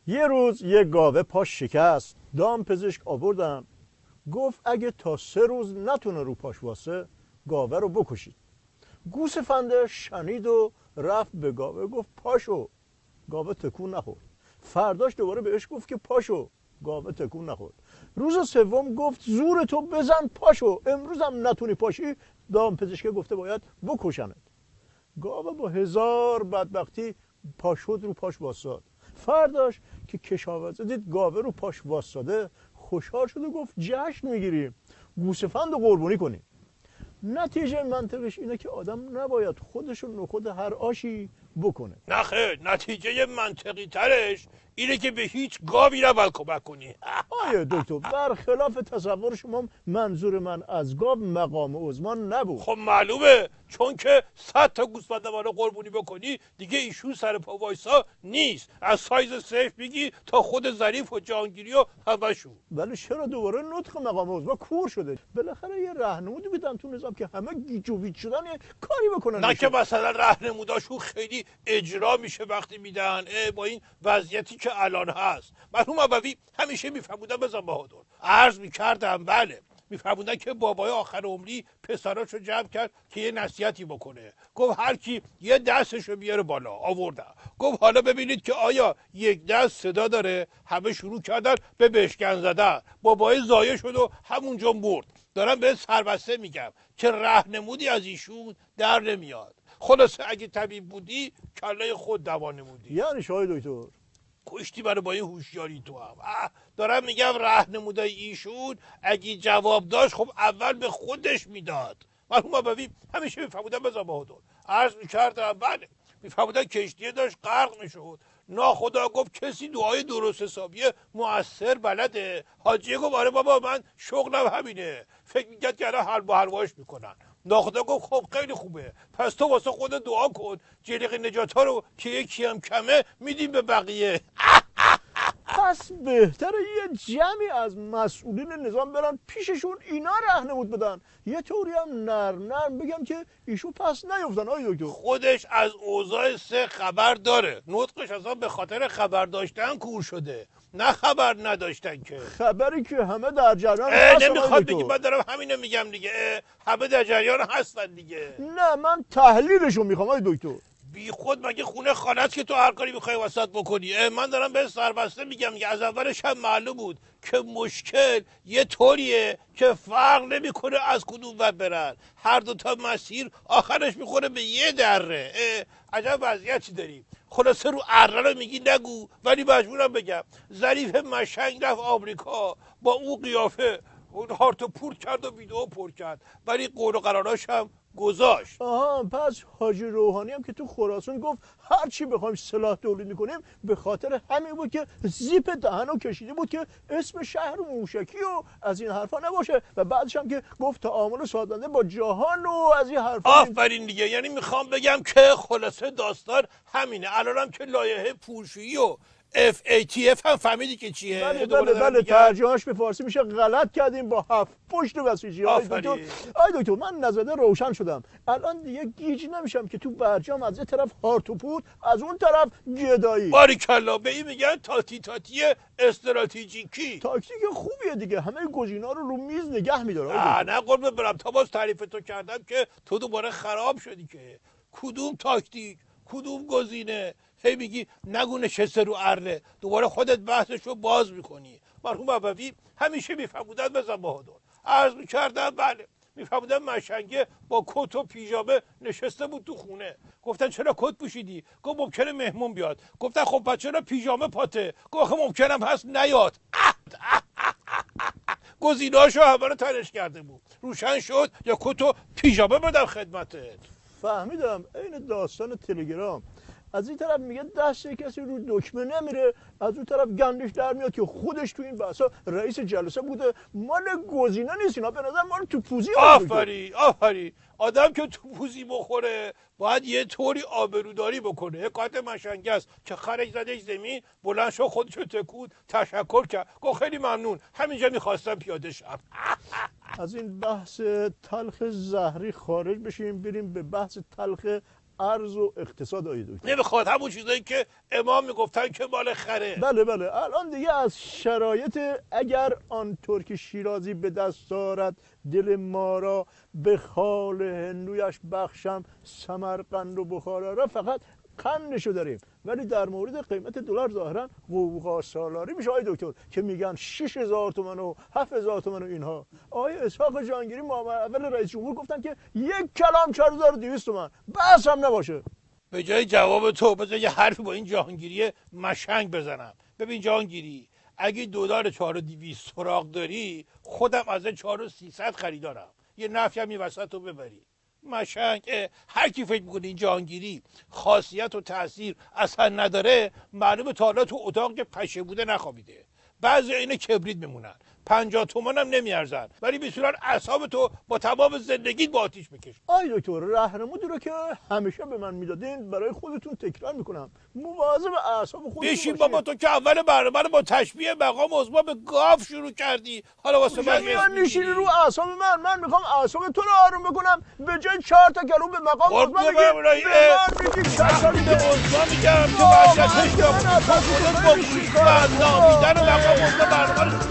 یه روز یه گاوه پاش شکست. دامپزشک آوردن، گفت اگه تا 3 روز نتونه رو پاش واسه گاوه رو بکشید. گوسفنده شنید و رفت به گاوه گفت پاشو. گاوه تکون نخورد. فرداش دوباره بهش گفت که پاشو. گاوه تکون نخورد. روز سوم گفت زور تو بزن پاشو، امروز هم نتونی پاشی دامپزشک گفته باید بکشنت. گاوه با 1000 بدبختی پاشد رو پاش واساد. فرداش که کشاورزه دید گاوه رو پاش واساده خوشحال شد و گفت جشن میگیریم، گوسفند رو قربانی کنیم. نتیجه منطقش اینه که آدم نباید خودش رو نخود هر آشی بکنه. نه خیر، نتیجه منطقی ترش اینه که به هیچ گاوی نباید کمک کنی. آیه دکتر، برخلاف تصور شما منظور من از گاو مقام عظمان نبود. خب معلومه، چون که 100 تا گوسفند رو قربونی بکنی دیگه ایشون سر پا وایسا نیست. از سایز سیف میگی تا خود ظریف و جهانگیری و همشون. ولی چرا دوباره نطق مقام عظما کور شده؟ بالاخره یه راهنمودی بدن تو نظام که همه گیج و ویج شدن یه کاری بکنن. نه که مثلا راهنموداشون خیلی اجرا میشه وقتی میدن با این وضعیتی که الان هست. مرحوم ابوی همیشه میفهموندن بزن بهادر، عرض میکردم بله، میفهموندن که بابای آخر عمری پسراشو جمع کرد که یه نصیحتی بکنه. گفت هر کی یه دستشو بیاره بالا. آوردم. گفت حالا ببینید که آیا یک دست صدا داره. همه شروع کردن به بشکن زدن. بابای ضایع شد و همونجا مرد. دارم به سربسته میگم که راهنمودی از ایشون در نمیاد. خلاصه اگه طبیب بودی کله خود دوا نمودی. یعنی شاید دکتر کشتی برای با این هوشیاری تو هم. دارم میگم راهنمودای ایشون اگه جواب داشت خب اول به خودش میداد. مرحوم ابوی همیشه میفهمودن بزن بهادر، عرض میکردم بله، میفهمودن کشتی داشت غرق میشد. ناخدا گفت کسی دعای درست حسابی مؤثر بلده. حاجی گفت آره بابا من شغلم همینه. فکر میکرد که الان حلوا حلواش میکنن. ناخدا گفت خب خیلی خوبه، پس تو واسه خود دعا کن جلیق نجات ها رو که یکی هم کمه میدیم به بقیه. پس بهتره یه جمعی از مسئولین نظام برن پیششون اینا راهنمود بدن، یه طوری هم نرم بگم که ایشون پس نیفتن. آی دکتر خودش از اوضاع سه خبر داره، نطقش اصلا به خاطر خبر داشتن کور شده، نه خبر نداشتن که. خبری که همه در جریان هستن. نمیخواد بگی، من دارم همینو میگم دیگه، همه در جریان هستن دیگه. نه من تحلیلشو میخوام آی دکتر. بی خود مگه خونه خانت که تو هر کاری میخوای وسط بکنی؟ من دارم به سربسته میگم که از اولش هم معلوم بود که مشکل یه طوریه که فرق نمیکنه از کدوم ور برن، هر دوتا مسیر آخرش میخوره به یه دره. عجب وضعیتی داریم. خلاصه رو اره رو میگی نگو، ولی مجبورم بگم ظریف مشنگ رفت آمریکا با اون قیافه اون هارتو پور کرد و ویدئو پر کرد، ولی قول و قراراش هم گذاشت. آها، پس حاجی روحانی هم که تو خراسان گفت هر چی بخوایم سلاح تولید میکنیم به خاطر همین بود که زیپ دهنو کشیده بود که اسم شهر موشکی و از این حرفا نباشه، و بعدش هم که گفت تعامل سازنده با جهان و از این حرفا. آفرین دیگه، یعنی میخوام بگم که خلاصه داستان همینه. الانم که لایحه پولشویی و FATF هم فهمیدی که چیه؟ بله ترجمهش به فارسی میشه غلط کردیم با 7 پشت بسیجی. آی دکتر من نزده روشن شدم. الان دیگه گیج نمیشم که تو برجام از یه طرف هارت و پود، از اون طرف گدایی. باریکلا، به این میگن تاتی استراتژیکی. تاکتیک خوبیه دیگه، همه گزینا رو میز نگه میداره. نه قربونت برم، تا باز تعریف تو کردم که تو دوباره خراب شدی. که کدوم تاکتیک کدوم گزینه؟ هی میگی نگو نشسته رو اره، دوباره خودت بحثش رو باز میکنی. مرحوم ابوی همیشه میفهمودن بزن بهادر، عرض میکردم بله، میفهمودن مشنگه با کت و پیژامه نشسته بود تو خونه. گفتن چرا کت پوشیدی؟ گفت ممکنه مهمون بیاد. گفتن خب پس چرا پیژامه پاته؟ گفت ممکنم هست نیاد. گزینه‌هاشو همه رو تنش کرده بود. روشن شد یا کت و پیژامه بدم خدمتت. فهمیدم، این داستان تلگرام. از این طرف میگه دست کسی رو دکمه نمیره، از اون طرف گندش در میاد که خودش تو این بحثا رئیس جلسه بوده. مال گزینه نیست اینا، به نظر مال توپوزی. آفرین آدم که توپوزی بخوره باید یه طوری آبروداری بکنه. حکایت مشنگه است که خرش زدش زمین، بلند شد خودشو تکود، تشکر کرد، گفت خیلی ممنون، همینجا میخواستم پیاده شم. از این بحث تلخ زهری خارج بشیم، بریم به بحث تلخ ارز و اقتصاد. دکتر نمیخواد همون چیزایی که امام میگفتن که مال خره. بله الان دیگه از شرایط اگر آن ترک شیرازی به دست دارد دل ما را، به خال هندویش بخشم سمرقند و بخارا را، فقط قندشو داریم. ولی در مورد قیمت دلار ظاهرا قوقا سالاری میشه دکتر که میگن 6000 تومان و 7000 تومان و اینها. آقای اسحاق جهانگیری معاون اول رئیس جمهور گفتن که یک کلام 4200 تومان، بس هم نباشه. به جای جواب تو بذار یه حرفی با این جهانگیری مشنگ بزنم. ببین جهانگیری، اگه دلار 4200 سراغ داری، خودم از 4300 خریدارم، یه نفعی هم این وسط رو ببری. مشنگ هر کی فکر میکنه این جهانگیری خاصیت و تاثیر اصلا نداره، معلومه تا حالا تو اتاق که پشه بوده نخوابیده. بعضی اینا کبریت میمونن، 50 تومان هم نمیارزن، ولی میتونن اعصاب تو با تمام زندگیت با آتیش بکشن. آی دکتر، رهنمودی رو که همیشه به من میدادین برای خودتون تکرار میکنم، مواظب اعصاب خودتون بشین باشین. بابا، تو که اول برنامه رو با تشبیه مقام عظما به گاو شروع کردی، حالا واسه من نشینی رو اعصاب من میخوام اعصاب تو رو آروم بکنم، به جای 4 تا گلو به مقام عظما میگی به من میگی کسالی به عظما میگم که وحشتش یا خودت با گوش و نامیدن مقام عظما برنامه رو